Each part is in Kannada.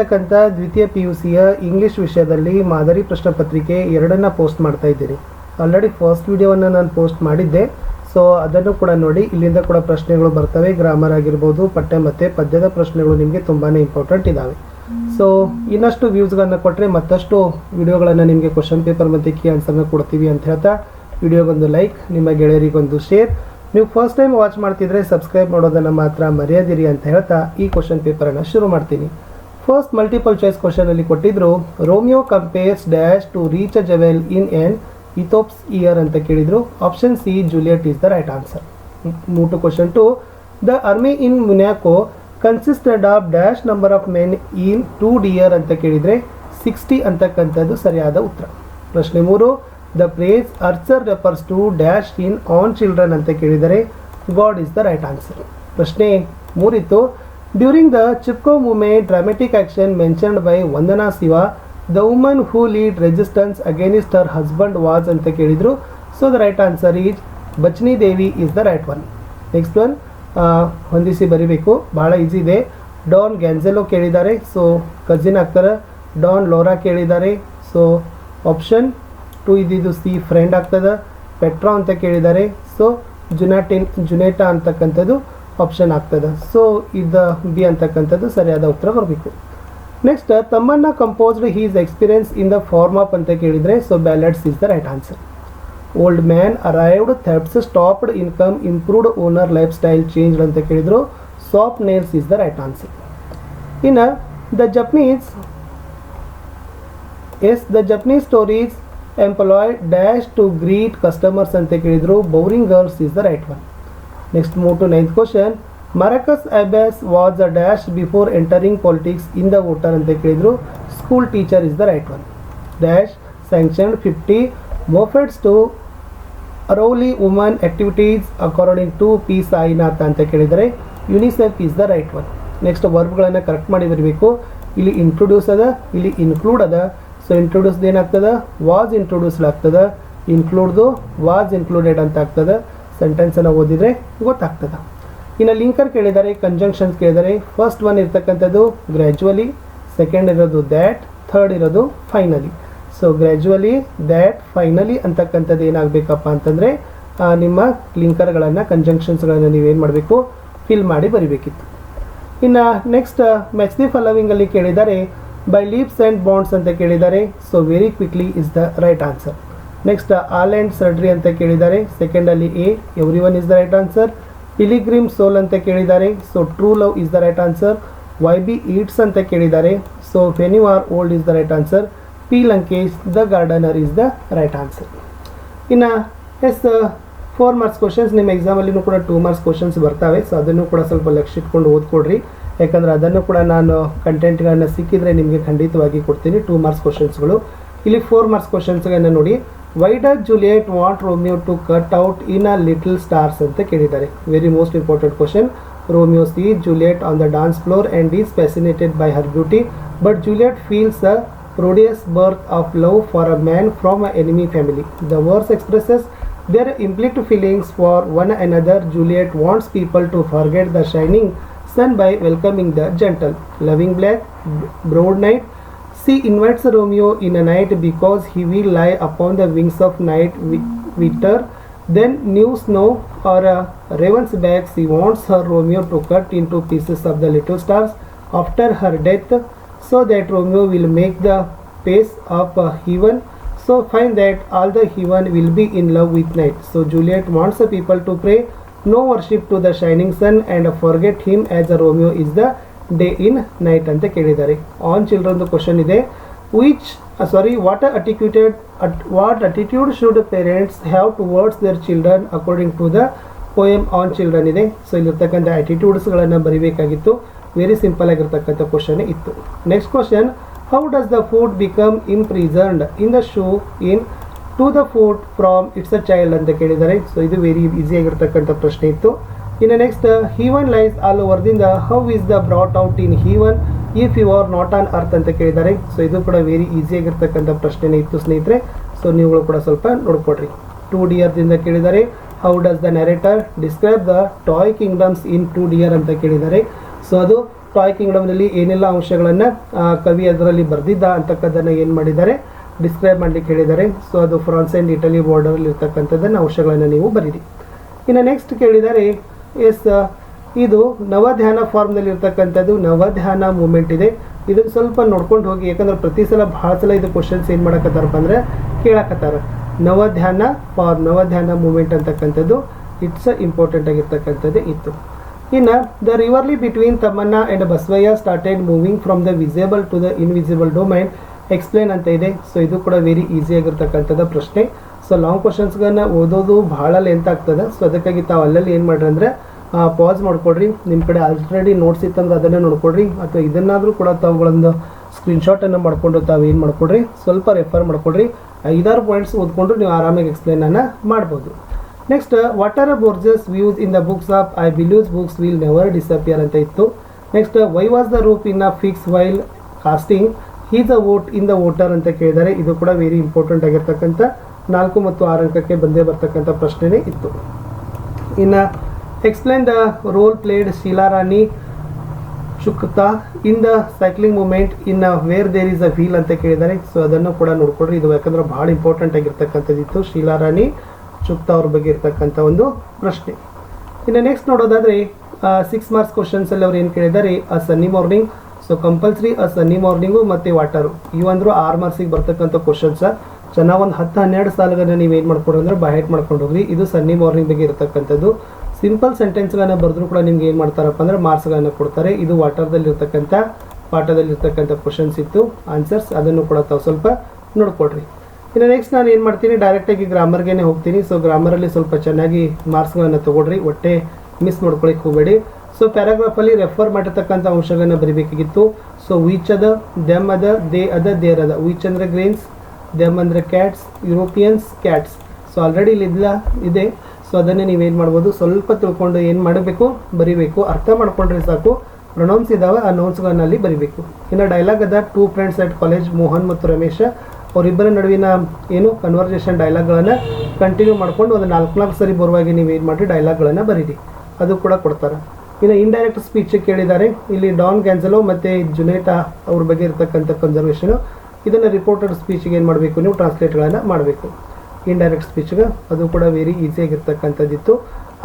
ಅಂತಕ್ಕಂಥ ದ್ವಿತೀಯ PUCಯ ಇಂಗ್ಲೀಷ್ ವಿಷಯದಲ್ಲಿ ಮಾದರಿ ಪ್ರಶ್ನೆ ಪತ್ರಿಕೆ 2ನ್ನ ಪೋಸ್ಟ್ ಮಾಡ್ತಾ ಇದ್ದೀನಿ. ಆಲ್ರೆಡಿ ಫಸ್ಟ್ ವಿಡಿಯೋವನ್ನು ನಾನು ಪೋಸ್ಟ್ ಮಾಡಿದ್ದೆ. ಸೊ ಅದನ್ನು ಕೂಡ ನೋಡಿ. ಇಲ್ಲಿಂದ ಕೂಡ ಪ್ರಶ್ನೆಗಳು ಬರ್ತವೆ. ಗ್ರಾಮರ್ ಆಗಿರ್ಬೋದು, ಪಠ್ಯ ಮತ್ತು ಪದ್ಯದ ಪ್ರಶ್ನೆಗಳು ನಿಮಗೆ ತುಂಬಾ ಇಂಪಾರ್ಟೆಂಟ್ ಇದ್ದಾವೆ. ಸೊ ಇನ್ನಷ್ಟು ವ್ಯೂಸ್ಗಳನ್ನು ಕೊಟ್ಟರೆ ಮತ್ತಷ್ಟು ವಿಡಿಯೋಗಳನ್ನು ನಿಮಗೆ ಕ್ವಶನ್ ಪೇಪರ್ ಮತ್ತು ಕೀ ಆನ್ಸರ್ನ ಕೊಡ್ತೀವಿ ಅಂತ ಹೇಳ್ತಾ ವಿಡಿಯೋಗೊಂದು ಲೈಕ್, ನಿಮ್ಮ ಗೆಳೆಯರಿಗೊಂದು ಶೇರ್. ನೀವು ಫಸ್ಟ್ ಟೈಮ್ ವಾಚ್ ಮಾಡ್ತಿದ್ರೆ ಸಬ್ಸ್ಕ್ರೈಬ್ ಮಾಡೋದನ್ನು ಮಾತ್ರ ಮರೆಯದಿರಿ ಅಂತ ಹೇಳ್ತಾ ಈ ಕ್ವಶನ್ ಪೇಪರನ್ನು ಶುರು ಮಾಡ್ತೀನಿ. ಫಸ್ಟ್ ಮಲ್ಟಿಪಲ್ ಚಾಯ್ಸ್ ಕ್ವಶನಲ್ಲಿ ಕೊಟ್ಟಿದ್ರು, Romeo compares dash to reach a jewel in an Ethiop's ear ಅಂತ ಕೇಳಿದ್ರು. Option C Juliet is the right answer. Move to question 2. The army in Monaco consisted of dash number of men in 2 dear ಅಂತ ಕೇಳಿದರೆ 60 ಅಂತಕ್ಕಂಥದ್ದು ಸರಿಯಾದ ಉತ್ತರ. ಪ್ರಶ್ನೆ 3. The phrase archer refers to dash in on children ಅಂತ ಕೇಳಿದರೆ God is the right answer. ಪ್ರಶ್ನೆ 3 ಇತ್ತು, during the Chipko movement dramatic action mentioned by Vandana Shiva the woman who lead resistance against her husband was ಅಂತ ಕೇಳಿದರು. So the right answer is Bachni Devi is the right one. Next one ಹೊಂದಿಸಿ ಬರೀಬೇಕು, ಭಾಳ ಈಸಿ ಇದೆ. ಡಾನ್ ಗ್ಯಾನ್ಸೆಲೋ ಕೇಳಿದ್ದಾರೆ, ಸೊ ಕಜಿನ್ ಆಗ್ತಾರೆ. ಡಾನ್ ಲೋರಾ ಕೇಳಿದ್ದಾರೆ, ಸೊ ಆಪ್ಷನ್ 2 ಇದ್ದಿದ್ದು ಸಿ ಫ್ರೆಂಡ್ ಆಗ್ತದೆ. ಪೆಟ್ರಾ ಅಂತ ಕೇಳಿದ್ದಾರೆ, ಸೊ ಜುನೇಟಾ ಅಂತಕ್ಕಂಥದ್ದು ಆಪ್ಷನ್ ಆಗ್ತದೆ. ಸೊ ಇದು ಬಿ ಅಂತಕ್ಕಂಥದ್ದು ಸರಿಯಾದ ಉತ್ತರ ಬರಬೇಕು. Next, Thammanna composed his experience in the form of ಅಂತ ಕೇಳಿದರೆ so ballads is the right answer. Old man arrived, thefts stopped, income improved, owner lifestyle change ಅಂತ ಕೇಳಿದರು. Soft nails is the right answer. ಇನ್ನು the Japanese stories employed dash to greet customers ಅಂತ ಕೇಳಿದರು. Bowing girls is the right one. Next move to 9th question. Marcus Abbas was the dash before entering politics in voter ವೋಟರ್ ಅಂತ ಕೇಳಿದರು. School teacher is the right one. Dash sanctioned 50 mopeds to rural woman activities according to P Sainath ಅಂತ ಕೇಳಿದರೆ UNICEF is the right one. Next ವರ್ಬ್ಗಳನ್ನು ಕರೆಕ್ಟ್ ಮಾಡಿ ಬರಬೇಕು. ಇಲ್ಲಿ ಇಂಟ್ರೊಡ್ಯೂಸ್ ಅದ, ಇಲ್ಲಿ ಇನ್ಕ್ಲೂಡ್ ಅದ. ಸೊ ಇಂಟ್ರೊಡ್ಯೂಸ್ದು ಏನಾಗ್ತದೆ, ವಾಸ್ ಇಂಟ್ರೊಡ್ಯೂಸ್ಡ್ ಆಗ್ತದೆ. ಇನ್ಕ್ಲೂಡ್ದು ವಾಸ್ ಇನ್ಕ್ಲೂಡೆಡ್ ಅಂತ ಆಗ್ತದೆ. ಸೆಂಟೆನ್ಸನ್ನು ಓದಿದರೆ ಗೊತ್ತಾಗ್ತದೆ. ಇನ್ನು ಲಿಂಕರ್ ಕೇಳಿದ್ದಾರೆ, ಕಂಜಂಕ್ಷನ್ಸ್ ಕೇಳಿದ್ದಾರೆ. ಫಸ್ಟ್ ಒನ್ ಇರ್ತಕ್ಕಂಥದ್ದು ಗ್ರ್ಯಾಜುವಲಿ, ಸೆಕೆಂಡ್ ಇರೋದು ದ್ಯಾಟ್, ಥರ್ಡ್ ಇರೋದು finally. So gradually, that, finally ಅಂತಕ್ಕಂಥದ್ದು ಏನಾಗಬೇಕಪ್ಪ ಅಂತಂದರೆ ನಿಮ್ಮ ಲಿಂಕರ್ಗಳನ್ನು, ಕಂಜಂಕ್ಷನ್ಸ್ಗಳನ್ನು ನೀವೇನು ಮಾಡಬೇಕು, ಫಿಲ್ ಮಾಡಿ ಬರಿಬೇಕಿತ್ತು. ಇನ್ನು ನೆಕ್ಸ್ಟ್ ಮ್ಯಾಚ್ ದಿ ಫಾಲೋವಿಂಗಲ್ಲಿ ಕೇಳಿದ್ದಾರೆ, ಬೈ ಲೀಪ್ಸ್ ಆ್ಯಂಡ್ ಬಾಂಡ್ಸ್ ಅಂತ ಕೇಳಿದ್ದಾರೆ. So very quickly is the right answer. Next all and sundry ಅಂತ ಕೇಳಿದ್ದಾರೆ. ಸೆಕೆಂಡಲ್ಲಿ A, everyone is the right answer. Pilgrim soul ಅಂತ ಕೇಳಿದ್ದಾರೆ. So true love is the right answer. ವೈ ಬಿ ಈಟ್ಸ್ ಅಂತ ಕೇಳಿದ್ದಾರೆ. So when you are old is the right answer. P Lankesh the gardener is the right answer. ಇನ್ನು 4 ಮಾರ್ಕ್ಸ್ ಕ್ವಶನ್ಸ್ ನಿಮ್ಮ ಎಕ್ಸಾಮಲ್ಲಿನೂ ಕೂಡ 2 ಮಾರ್ಕ್ಸ್ ಕ್ವಶನ್ಸ್ ಬರ್ತವೆ. ಸೊ ಅದನ್ನು ಕೂಡ ಸ್ವಲ್ಪ ಲಕ್ಷ್ಯ ಇಟ್ಕೊಂಡು ಓದ್ಕೊಡ್ರಿ. ಯಾಕಂದರೆ ಅದನ್ನು ಕೂಡ ನಾನು ಕಂಟೆಂಟ್ಗಳನ್ನ ಸಿಕ್ಕಿದರೆ ನಿಮಗೆ ಖಂಡಿತವಾಗಿ ಕೊಡ್ತೀನಿ 2 ಮಾರ್ಕ್ಸ್ ಕ್ವಶನ್ಸ್ಗಳು. ಇಲ್ಲಿ 4 ಮಾರ್ಕ್ಸ್ ಕ್ವಶನ್ಸ್ಗಳನ್ನು ನೋಡಿ. Why does Juliet want Romeo to cut out in a little stars ಅಂತ ಕೇಳಿದ್ದಾರೆ. Very most important question. Romeo sees Juliet on the dance floor and is fascinated by her beauty, but Juliet feels a prodigious birth of love for a man from an enemy family. The verse expresses their implicit feelings for one another. Juliet wants people to forget the shining sun by welcoming the gentle, loving black, broad night. She invites Romeo in a night because he will lie upon the wings of night with her. Then new snow or a raven's back. She wants her Romeo to cut into pieces of the little stars after her death, so that Romeo will make the pace of heaven. So find that all the heaven will be in love with night. So Juliet wants the people to pray no worship to the shining sun and forget him as a Romeo is the day in night ಅಂತ ಕೇಳಿದ್ದಾರೆ. ಆನ್ ಚಿಲ್ಡ್ರನ್ದು ಕ್ವಶನ್ ಇದೆ. what attitude should parents have towards their children according to the poem on children ಇದೆ. ಸೊ ಇಲ್ಲಿರ್ತಕ್ಕಂಥ ಆಟಿಟ್ಯೂಡ್ಸ್ಗಳನ್ನು ಬರೀಬೇಕಾಗಿತ್ತು. ವೆರಿ ಸಿಂಪಲ್ ಆಗಿರ್ತಕ್ಕಂಥ ಕ್ವಶನ್ ಇತ್ತು. Next question, how does the foot become imprisoned in the shoe in to the foot from its a child ಅಂತ ಕೇಳಿದ್ದಾರೆ. ಸೊ ಇದು ವೆರಿ ಈಸಿ ಆಗಿರ್ತಕ್ಕಂಥ ಪ್ರಶ್ನೆ ಇತ್ತು. ಇನ್ನು ನೆಕ್ಸ್ಟ್, ಹೀವನ್ ಲೈಸ್ ಆಲ್ ಓವರ್ದಿಂದ how is the brought out in heaven if you are not on earth ಅಂತ ಕೇಳಿದ್ದಾರೆ. ಸೊ ಇದು ಕೂಡ ವೆರಿ ಈಸಿ ಆಗಿರ್ತಕ್ಕಂಥ ಪ್ರಶ್ನೆ ಇತ್ತು ಸ್ನೇಹಿತರೆ. ಸೊ ನೀವುಗಳು ಕೂಡ ಸ್ವಲ್ಪ ನೋಡ್ಕೊಡ್ರಿ. 2 ಡಿಯರ್ದಿಂದ ಕೇಳಿದ್ದಾರೆ. How does the narrator describe the toy kingdoms in 2 dear ಅಂತ ಕೇಳಿದ್ದಾರೆ. ಸೊ ಅದು ಟಾಯ್ ಕಿಂಗ್ಡಮ್ನಲ್ಲಿ ಏನೆಲ್ಲ ಅಂಶಗಳನ್ನು ಕವಿ ಅದರಲ್ಲಿ ಬರೆದಿದ್ದ ಅಂತಕ್ಕದ್ದನ್ನು ಏನು ಮಾಡಿದ್ದಾರೆ, ಡಿಸ್ಕ್ರೈಬ್ ಮಾಡಲಿಕ್ಕೆ ಹೇಳಿದ್ದಾರೆ. ಸೊ ಅದು ಫ್ರಾನ್ಸ್ ಆ್ಯಂಡ್ ಇಟಲಿ ಬಾರ್ಡರಲ್ಲಿ ಇರ್ತಕ್ಕಂಥದ್ದನ್ನು ಅಂಶಗಳನ್ನು ನೀವು ಬರೀರಿ. ಇನ್ನು ನೆಕ್ಸ್ಟ್ ಕೇಳಿದ್ದಾರೆ, ಇದು ನವಧ್ಯಾನ ಫಾರ್ಮ್ನಲ್ಲಿ ಇರ್ತಕ್ಕಂಥದ್ದು ನವಧ್ಯಾನ ಮೂಮೆಂಟ್ ಇದೆ. ಇದನ್ನು ಸ್ವಲ್ಪ ನೋಡ್ಕೊಂಡು ಹೋಗಿ, ಯಾಕಂದ್ರೆ ಪ್ರತಿ ಸಲ ಭಾಳ ಸಲ ಇದು ಕ್ವಶನ್ಸ್ ಏನು ಮಾಡಕತ್ತಾರಪ್ಪ ಅಂದರೆ ಕೇಳಕತ್ತಾರ. ನವಧ್ಯಾನ ಫಾರ್ಮ್, ನವಧ್ಯಾನ ಮೂಮೆಂಟ್ ಅಂತಕ್ಕಂಥದ್ದು ಇಟ್ಸ್ ಇಂಪಾರ್ಟೆಂಟ್ ಆಗಿರ್ತಕ್ಕಂಥದ್ದು ಇತ್ತು. ಇನ್ನು the rivalry between Thammanna and Basavayya started moving from the visible to the invisible domain, explain ಅಂತ ಇದೆ. ಸೊ ಇದು ಕೂಡ ವೆರಿ ಈಸಿ ಆಗಿರ್ತಕ್ಕಂಥದ್ದು ಪ್ರಶ್ನೆ. ಸೊ ಲಾಂಗ್ ಕ್ವಶನ್ಸ್ಗಳನ್ನ ಓದೋದು ಭಾಳ ಲೆಂತ್ ಆಗ್ತದೆ. ಸೊ ಅದಕ್ಕಾಗಿ ತಾವು ಅಲ್ಲಲ್ಲಿ ಏನು ಮಾಡ್ರಿ ಅಂದರೆ ಪಾಸ್ ಮಾಡ್ಕೊಡ್ರಿ. ನಿಮ್ಮ ಕಡೆ ಆಲ್ರೆಡಿ ನೋಟ್ಸ್ ಇತ್ತಂದ್ರೆ ಅದನ್ನೇ ನೋಡ್ಕೊಡ್ರಿ, ಅಥವಾ ಇದನ್ನಾದರೂ ಕೂಡ ತಾವುಗಳೊಂದು ಸ್ಕ್ರೀನ್ಶಾಟನ್ನು ಮಾಡಿಕೊಂಡು ತಾವು ಏನು ಮಾಡ್ಕೊಡ್ರಿ, ಸ್ವಲ್ಪ ರೆಫರ್ ಮಾಡ್ಕೊಡ್ರಿ. 5-6 ಪಾಯಿಂಟ್ಸ್ ಓದ್ಕೊಂಡು ನೀವು ಆರಾಮಾಗಿ ಎಕ್ಸ್ಪ್ಲೇನನ್ನು ಮಾಡ್ಬೋದು. Next, what are Borges views in the books of I believes books will never disappear ಅಂತ ಇತ್ತು. Next, why was the roof in a fix while casting his vote in the voter ವೋಟರ್ ಅಂತ ಕೇಳಿದ್ದಾರೆ. ಇದು ಕೂಡ ವೆರಿ ಇಂಪಾರ್ಟೆಂಟ್ ಆಗಿರ್ತಕ್ಕಂಥ 4 ಮತ್ತು 6 ಅಂಕಕ್ಕೆ ಬಂದೇ ಬರ್ತಕ್ಕಂಥ ಪ್ರಶ್ನೆನೇ ಇತ್ತು. ಇನ್ನು explain the role played Sheela Rani Chukta in the cycling movement in where there is a wheel ಅಂತ ಕೇಳಿದ್ದಾರೆ. ಸೊ ಅದನ್ನು ಕೂಡ ನೋಡ್ಕೊಡ್ರಿ, ಇದು ಯಾಕಂದ್ರೆ ಭಾಳ ಇಂಪಾರ್ಟೆಂಟ್ ಆಗಿರ್ತಕ್ಕಂಥದ್ದಿತ್ತು. ಶೀಲಾ ರಾಣಿ ಚುಕ್ತಾ ಅವ್ರ ಬಗ್ಗೆ ಇರ್ತಕ್ಕಂಥ ಒಂದು ಪ್ರಶ್ನೆ. ಇನ್ನು ನೆಕ್ಸ್ಟ್ ನೋಡೋದಾದರೆ 6 ಮಾರ್ಕ್ಸ್ ಕ್ವಶನ್ಸಲ್ಲಿ ಅವ್ರು ಏನು ಕೇಳಿದ್ದಾರೆ, ಅ ಸನ್ನಿ ಮಾರ್ನಿಂಗ್. ಸೊ ಕಂಪಲ್ಸರಿ ಅ ಸನ್ನಿ ಮಾರ್ನಿಂಗು ಮತ್ತು ವಾಟರು ಇವಂದ್ರು 6 ಮಾರ್ಕ್ಸಿಗೆ ಬರ್ತಕ್ಕಂಥ ಕ್ವಶನ್ಸ. ಚೆನ್ನಾಗಿ ಒಂದು 10-12 ಸಾಲುಗಳನ್ನ ನೀವು ಏನು ಮಾಡ್ಕೊಡ್ರಿ ಅಂದರೆ ಬೈ ಹ್ಯಾಟ್ ಮಾಡ್ಕೊಂಡು ಹೋಗ್ರಿ. ಇದು ಸನ್ನಿ ಮಾರ್ನಿಂಗ್ ಬಗ್ಗೆ ಇರತಕ್ಕಂಥದ್ದು. ಸಿಂಪಲ್ ಸೆಂಟೆನ್ಸ್ಗಳನ್ನ ಬರೆದ್ರು ಕೂಡ ನಿಮ್ಗೆ ಏನು ಮಾಡ್ತಾರಪ್ಪ ಅಂದರೆ ಮಾರ್ಕ್ಸ್ಗಳನ್ನು ಕೊಡ್ತಾರೆ. ಇದು ವಾಟರ್ದಲ್ಲಿರ್ತಕ್ಕಂಥ ಪಾಠದಲ್ಲಿರ್ತಕ್ಕಂಥ ಕ್ವಶನ್ಸ್ ಇತ್ತು, ಆನ್ಸರ್ಸ್ ಅದನ್ನು ಕೂಡ ತಾವು ಸ್ವಲ್ಪ ನೋಡ್ಕೊಡ್ರಿ. ಇನ್ನು ನೆಕ್ಸ್ಟ್ ನಾನು ಏನು ಮಾಡ್ತೀನಿ, ಡೈರೆಕ್ಟಾಗಿ ಗ್ರಾಮರ್ಗೆ ಹೋಗ್ತೀನಿ. ಸೊ ಗ್ರಾಮರಲ್ಲಿ ಸ್ವಲ್ಪ ಚೆನ್ನಾಗಿ ಮಾರ್ಕ್ಸ್ಗಳನ್ನು ತೊಗೊಳ್ರಿ, ಒಟ್ಟೆ ಮಿಸ್ ಮಾಡ್ಕೊಳಕ್ಕೆ ಹೋಗಬೇಡಿ. ಸೊ ಪ್ಯಾರಾಗ್ರಾಫಲ್ಲಿ ರೆಫರ್ ಮಾಡಿರ್ತಕ್ಕಂಥ ಅಂಶಗಳನ್ನು ಬರೀಬೇಕಾಗಿತ್ತು. ಸೊ ವಿಚ್ ಅದ, ದೆಮ್ ಅದ, ದೇ ಅದ, ದೇರ್ ಅದ. ವಿಚ್ ಅಂದರೆ ಗ್ರೇನ್ಸ್, ದೆಮ್ ಅಂದರೆ cats, Europeans cats. So already ಇಲ್ಲಿಲ್ಲ ಇದೆ. ಸೊ ಅದನ್ನೇ ನೀವೇನು ಮಾಡ್ಬೋದು, ಸ್ವಲ್ಪ ತಿಳ್ಕೊಂಡು ಏನು ಮಾಡಬೇಕು, ಬರೀಬೇಕು. ಅರ್ಥ ಮಾಡ್ಕೊಂಡ್ರೆ ಸಾಕು. ಪ್ರೊನೌನ್ಸ್ ಇದ್ದಾವೆ, ಆ ನೋಟ್ಸ್ಗಳನ್ನ ಅಲ್ಲಿ ಬರೀಬೇಕು. ಇನ್ನು ಡೈಲಾಗ್ ಅದ, 2 ಫ್ರೆಂಡ್ಸ್ ಅಟ್ ಕಾಲೇಜ್, ಮೋಹನ್ ಮತ್ತು ರಮೇಶ ಅವರಿಬ್ಬರ ನಡುವಿನ ಏನು ಕನ್ವರ್ಸೇಷನ್ ಡೈಲಾಗ್ಗಳನ್ನು ಕಂಟಿನ್ಯೂ ಮಾಡ್ಕೊಂಡು ಒಂದು 4 ಸರಿ ಬರುವಾಗಿ ನೀವು ಏನು ಮಾಡಿ ಡೈಲಾಗ್ಗಳನ್ನು ಬರೀರಿ, ಅದು ಕೂಡ ಕೊಡ್ತಾರೆ. ಇನ್ನು ಇಂಡೈರೆಕ್ಟ್ ಸ್ಪೀಚ್ ಕೇಳಿದ್ದಾರೆ. ಇಲ್ಲಿ ಡಾನ್ ಗ್ಯಾನ್ಸಲೋ ಮತ್ತು ಜುನೇಟಾ ಅವ್ರ ಬಗ್ಗೆ ಇರ್ತಕ್ಕಂಥ ಕನ್ಸರ್ವೇಷನು, ಇದನ್ನು ರಿಪೋರ್ಟೆಡ್ ಸ್ಪೀಚ್ಗೆ ಏನು ಮಾಡಬೇಕು, ನೀವು ಟ್ರಾನ್ಸ್ಲೇಟ್ಗಳನ್ನು ಮಾಡಬೇಕು. ಇಂಡೈರೆಕ್ಟ್ ಸ್ಪೀಚ್ಗೆ ಅದು ಕೂಡ ವೆರಿ ಈಸಿಯಾಗಿರ್ತಕ್ಕಂಥದ್ದಿತ್ತು.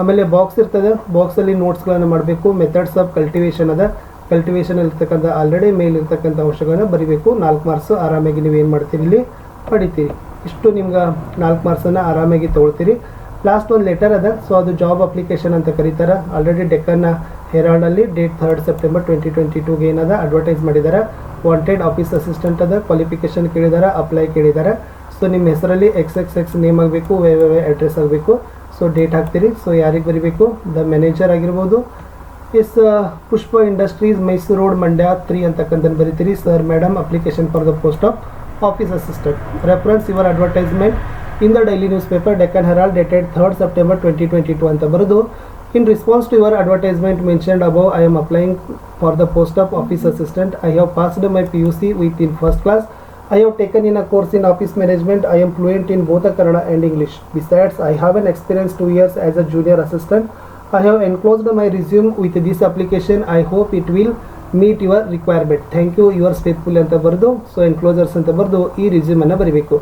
ಆಮೇಲೆ ಬಾಕ್ಸ್ ಇರ್ತದೆ, ಬಾಕ್ಸಲ್ಲಿ ನೋಟ್ಸ್ಗಳನ್ನು ಮಾಡಬೇಕು. ಮೆಥಡ್ಸ್ ಆಫ್ ಕಲ್ಟಿವೇಷನ್ ಅದ, ಕಲ್ಟಿವೇಷನಲ್ಲಿ ಇರ್ತಕ್ಕಂಥ ಆಲ್ರೆಡಿ ಮೇಲ್ ಇರ್ತಕ್ಕಂಥ ಅಂಶಗಳನ್ನು ಬರೀಬೇಕು. 4 ಮಾರ್ಕ್ಸು ಆರಾಮಾಗಿ ನೀವು ಏನು ಮಾಡ್ತೀರಿ, ಇಲ್ಲಿ ಪಡಿತೀರಿ. ಇಷ್ಟು ನಿಮ್ಗೆ 4 ಮಾರ್ಕ್ಸನ್ನು ಆರಾಮಾಗಿ ತೊಗೊಳ್ತೀರಿ. ಲಾಸ್ಟ್ ಒಂದು ಲೆಟರ್ ಅದ. ಸೊ ಅದು ಜಾಬ್ ಅಪ್ಲಿಕೇಶನ್ ಅಂತ ಕರೀತಾರೆ. ಆಲ್ರೆಡಿ ಡೆಕ್ಕನ್ ಹೆರಾಲ್ಡಲ್ಲಿ ಡೇಟ್ 3 ಸೆಪ್ಟೆಂಬರ್ 2022ಗೆ ಏನದ ಅಡ್ವರ್ಟೈಸ್ ಮಾಡಿದ್ದಾರೆ. ವಾಂಟೆಡ್ ಆಫೀಸ್ ಅಸಿಸ್ಟೆಂಟ್ ಅದ, ಕ್ವಾಲಿಫಿಕೇಷನ್ ಕೇಳಿದ್ದಾರೆ, ಅಪ್ಲೈ ಕೇಳಿದ್ದಾರೆ. ಸೊ ನಿಮ್ಮ ಹೆಸರಲ್ಲಿ XXX ನೇಮ್ ಆಗಬೇಕು, ಅಡ್ರೆಸ್ ಆಗಬೇಕು. ಸೊ ಡೇಟ್ ಹಾಕ್ತೀರಿ. ಸೊ ಯಾರಿಗೆ ಬರೀಬೇಕು, ದ ಮ್ಯಾನೇಜರ್ ಆಗಿರ್ಬೋದು. ಪುಷ್ಪ ಇಂಡಸ್ಟ್ರೀಸ್, ಮೈಸೂರು ರೋಡ್, ಮಂಡ್ಯ 3 ಅಂತಕ್ಕಂಥದ್ದು ಬರೀತೀರಿ. Sir madam application for the post of office assistant. Reference your advertisement in the daily newspaper Deccan Herald dated 3 September 2022 ಅಂತ ಬರೆದು, in response to your advertisement mentioned above, I am applying for the post of office assistant. I have passed my PUC with in first class. I have taken in a course in office management. I am fluent in both Kannada and English. Besides, I have an experience 2 years as a junior assistant. I have enclosed my resume with this application. I hope it will meet your requirement. Thank you, yours faithfully ಅಂತ ಬರೆದು, ಸೊ ಎನ್ಕ್ಲೋಸರ್ಸ್ ಅಂತ ಬರೆದು ಈ ರಿಸ್ಯೂಮನ್ನು ಬರೀಬೇಕು.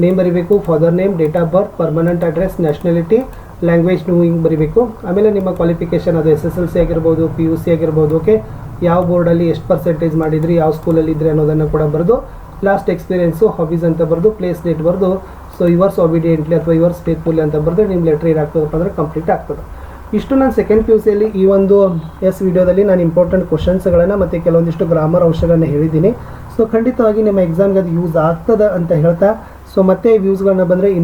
ನೇಮ್ ಬರೀಬೇಕು, father name, date of birth, permanent address, nationality, language ನೀವು ಹಿಂಗೆ ಬರೀಬೇಕು. ಆಮೇಲೆ ನಿಮ್ಮ ಕ್ವಾಲಿಫಿಕೇಷನ್ ಅದು SSLC ಆಗಿರ್ಬೋದು, PUC ಆಗಿರ್ಬೋದು. ಓಕೆ, ಯಾವ ಬೋರ್ಡಲ್ಲಿ ಎಷ್ಟು ಪರ್ಸೆಂಟೇಜ್ ಮಾಡಿದ್ರಿ, ಯಾವ ಸ್ಕೂಲಲ್ಲಿ ಇದ್ರಿ ಅನ್ನೋದನ್ನು ಕೂಡ ಬರೆದು, ಲಾಸ್ಟ್ ಎಕ್ಸ್ಪೀರಿಯೆನ್ಸು, ಹಾಬೀಸ್ ಅಂತ ಬರೆದು, ಪ್ಲೇಸ್ ಡೇಟ್ ಬರೆದು, ಸೊ ಯುವರ್ಸ್ ಒಬಿಡಿಯೆಂಟ್ಲಿ ಅಥವಾ ಯುವರ್ಸ್ ಫೇತ್ಫುಲ್ಲಿ ಅಂತ ಬರೆದು ನಿಮ್ಮ ಲೆಟ್ರ್ ಏನಾಗ್ತದಪ್ಪ ಅಂದರೆ ಕಂಪ್ಲೀಟ್ ಆಗ್ತದೆ. ಇಷ್ಟು ನಾನು ಸೆಕೆಂಡ್ PUCಯಲ್ಲಿ ಈ ಒಂದು ವಿಡಿಯೋದಲ್ಲಿ ನಾನು ಇಂಪಾರ್ಟೆಂಟ್ ಕ್ವಶನ್ಸ್ಗಳನ್ನು ಮತ್ತು ಕೆಲವೊಂದಿಷ್ಟು ಗ್ರಾಮರ್ ಅಂಶಗಳನ್ನು ಹೇಳಿದ್ದೀನಿ. ಸೊ ಖಂಡಿತವಾಗಿ ನಿಮ್ಮ ಎಕ್ಸಾಮ್ಗೆ ಅದು ಯೂಸ್ ಆಗ್ತದೆ ಅಂತ ಹೇಳ್ತಾ, ಸೊ ಮತ್ತೆ ವ್ಯೂಸ್ಗಳನ್ನ ಬಂದರೆ